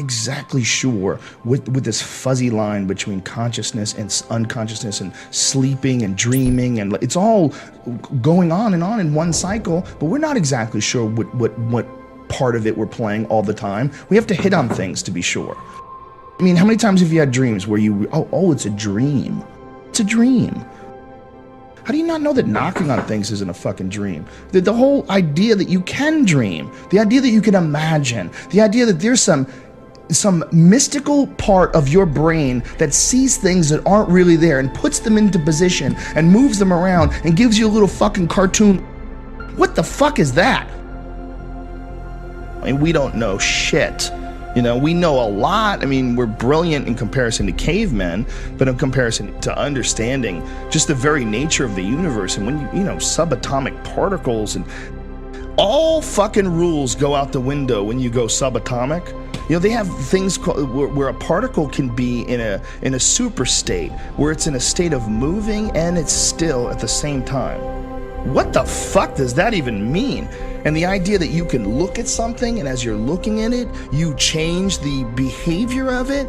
exactly sure with this fuzzy line between consciousness and unconsciousness and sleeping and dreaming, and it's all going on in one cycle, but we're not exactly sure what part of it we're playing all the time. We have to hit on things to be sure. I mean, how many times have you had dreams where you, oh, it's a dream. It's a dream. How do you not know that knocking on things isn't a fucking dream? The whole idea that you can dream, the idea that you can imagine, the idea that there's some mystical part of your brain that sees things that aren't really there and puts them into position and moves them around and gives you a little fucking cartoon. What the fuck is that? I mean, we don't know shit. You know, we know a lot. I mean, we're brilliant in comparison to cavemen, but in comparison to understanding just the very nature of the universe. And when you know, subatomic particles and all fucking rules go out the window when you go subatomic. You know, they have things called, where a particle can be in a super state, where it's in a state of moving and it's still at the same time. What the fuck does that even mean? And the idea that you can look at something and as you're looking at it, you change the behavior of it.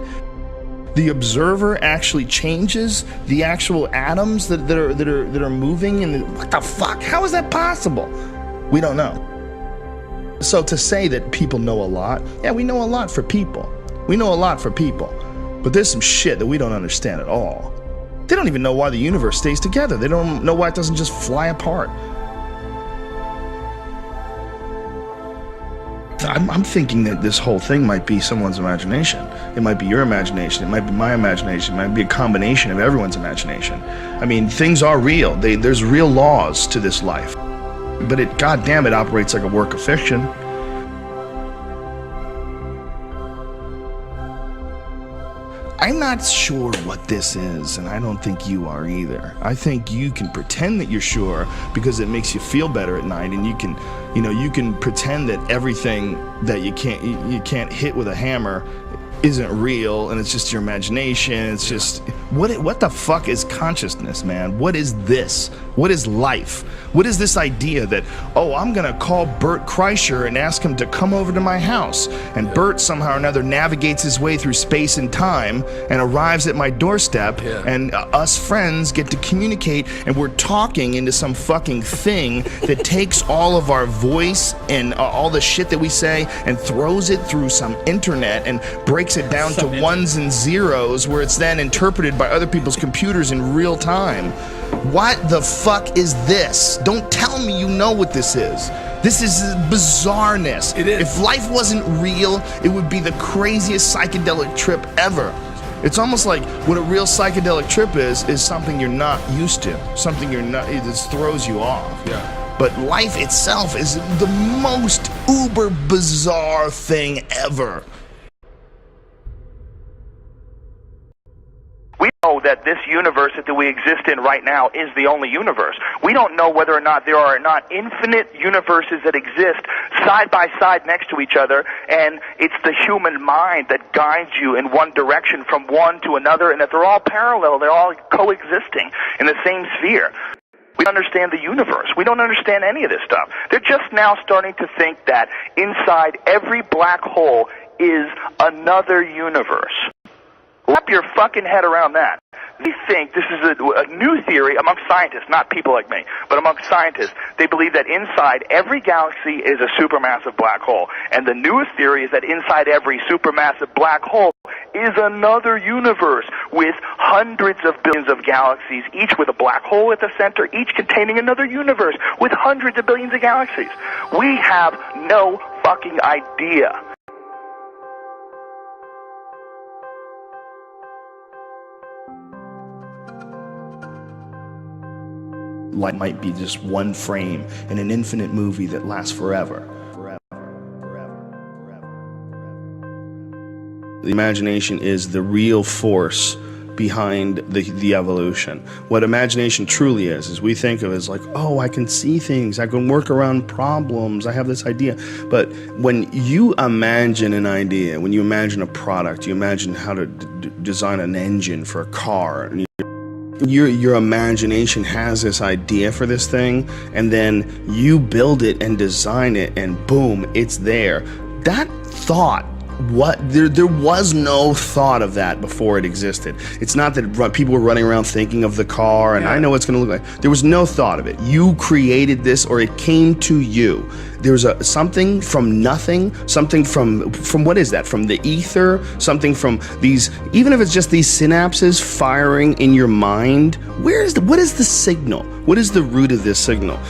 The observer actually changes the actual atoms that are moving. And what the fuck? How is that possible? We don't know. So to say that people know a lot, yeah, we know a lot for people. We know a lot for people. But there's some shit that we don't understand at all. They don't even know why the universe stays together. They don't know why it doesn't just fly apart. I'm thinking that this whole thing might be someone's imagination. It might be your imagination. It might be my imagination. It might be a combination of everyone's imagination. I mean, things are real. There's real laws to this life. But it, goddamn, it operates like a work of fiction. I'm not sure what this is, and I don't think you are either. I think you can pretend that you're sure because it makes you feel better at night, and you can pretend that everything that you can't hit with a hammer isn't real, and it's just your imagination. It's just what the fuck is consciousness, man? What is this? What is life? What is this idea that, oh, I'm gonna call Bert Kreischer and ask him to come over to my house, and Bert somehow or another navigates his way through space and time and arrives at my doorstep, and us friends get to communicate, and we're talking into some fucking thing that takes all of our voice and all the shit that we say and throws it through some internet and breaks it down to ones and zeros, where it's then interpreted by other people's computers in real time. What the fuck is this? Don't tell me you know what this is. This is bizarreness. It is. If life wasn't real, it would be the craziest psychedelic trip ever. It's almost like what a real psychedelic trip is something you're not used to, something you're not, it just throws you off. Yeah. But life itself is the most uber bizarre thing ever. We know that this universe that we exist in right now is the only universe. We don't know whether or not there are not infinite universes that exist side by side next to each other, and it's the human mind that guides you in one direction from one to another, and that they're all parallel, they're all coexisting in the same sphere. We don't understand the universe. We don't understand any of this stuff. They're just now starting to think that inside every black hole is another universe. Wrap your fucking head around that. They think this is a new theory among scientists, not people like me, but among scientists. They believe that inside every galaxy is a supermassive black hole. And the newest theory is that inside every supermassive black hole is another universe with hundreds of billions of galaxies, each with a black hole at the center, each containing another universe with hundreds of billions of galaxies. We have no fucking idea. Life might be just one frame in an infinite movie that lasts forever. The imagination is the real force behind the evolution. What imagination truly is we think of it as like, oh, I can see things, I can work around problems, I have this idea. But when you imagine an idea, when you imagine a product, you imagine how to design an engine for a car, and your imagination has this idea for this thing, and then you build it and design it, and boom, it's there. That thought what there was no thought of that before it existed. It's not that people were running around thinking of the car and I know what's going to look like. There was no thought of it. You created this, or it came to you. There was something from nothing, something from what is that? From the ether, something from these, even if it's just these synapses firing in your mind. What is the signal? What is the root of this signal?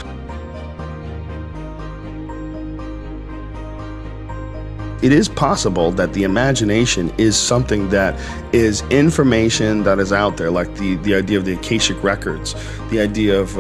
It is possible that the imagination is something that is information that is out there, like the idea of the Akashic records, the idea of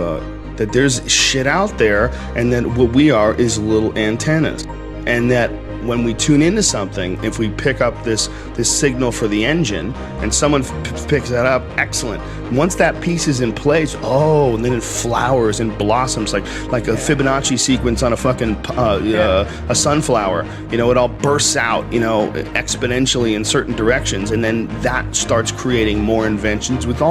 that there's shit out there, and then what we are is little antennas, and that when we tune into something, if we pick up this signal for the engine and someone picks that up, excellent. Once that piece is in place, and then it flowers and blossoms like a Fibonacci sequence on a fucking a sunflower. You know, it all bursts out, you know, exponentially in certain directions, and then that starts creating more inventions which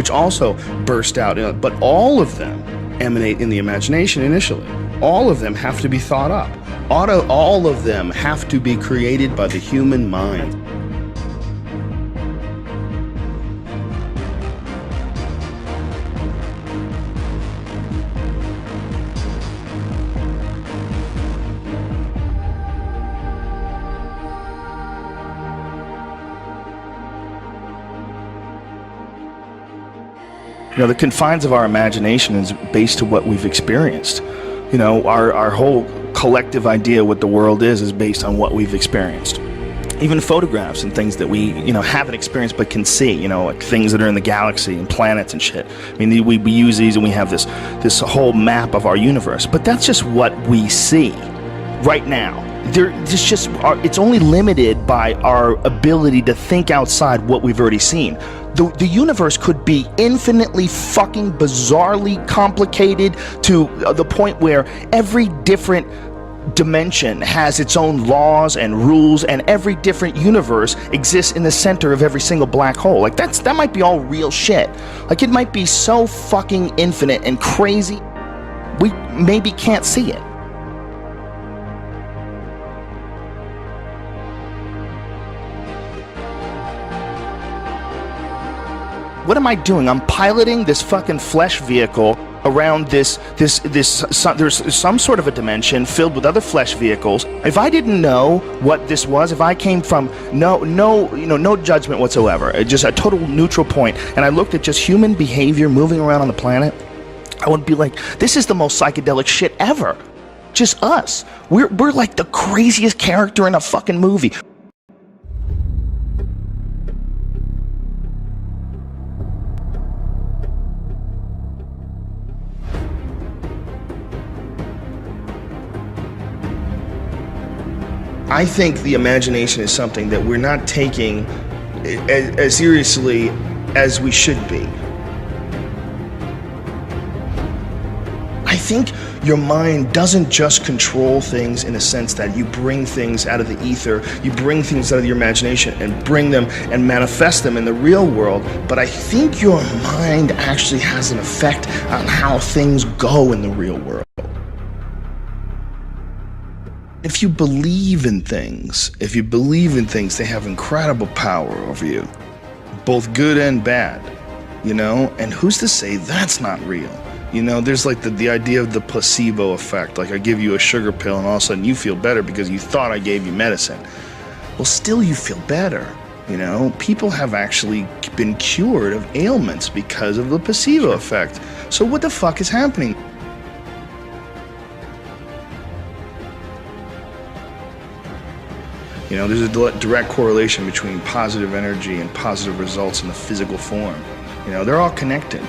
also burst out. But all of them emanate in the imagination initially. All of them have to be thought up. All of them have to be created by the human mind. You know, the confines of our imagination is based to what we've experienced. You know, our whole collective idea what the world is based on what we've experienced. Even photographs and things that we, you know, haven't experienced but can see, you know, like things that are in the galaxy and planets and shit. I mean, we use these and we have this whole map of our universe, but that's just what we see right now. It's only limited by our ability to think outside what we've already seen. The universe could be infinitely fucking bizarrely complicated to the point where every different dimension has its own laws and rules, and every different universe exists in the center of every single black hole. Like that might be all real shit. Like it might be so fucking infinite and crazy, we maybe can't see it. What am I doing? I'm piloting this fucking flesh vehicle around there's some sort of a dimension filled with other flesh vehicles. If I didn't know what this was, if I came from no judgment whatsoever, just a total neutral point, and I looked at just human behavior moving around on the planet, I would be like, this is the most psychedelic shit ever. Just us. We're like the craziest character in a fucking movie. I think the imagination is something that we're not taking as seriously as we should be. I think your mind doesn't just control things in a sense that you bring things out of the ether, you bring things out of your imagination and bring them and manifest them in the real world, but I think your mind actually has an effect on how things go in the real world. If you believe in things, they have incredible power over you, both good and bad, you know? And who's to say that's not real? You know, there's like the idea of the placebo effect. Like I give you a sugar pill and all of a sudden you feel better because you thought I gave you medicine. Well, still you feel better, you know? People have actually been cured of ailments because of the placebo effect. So what the fuck is happening? You know, there's a direct correlation between positive energy and positive results in the physical form. You know, they're all connected.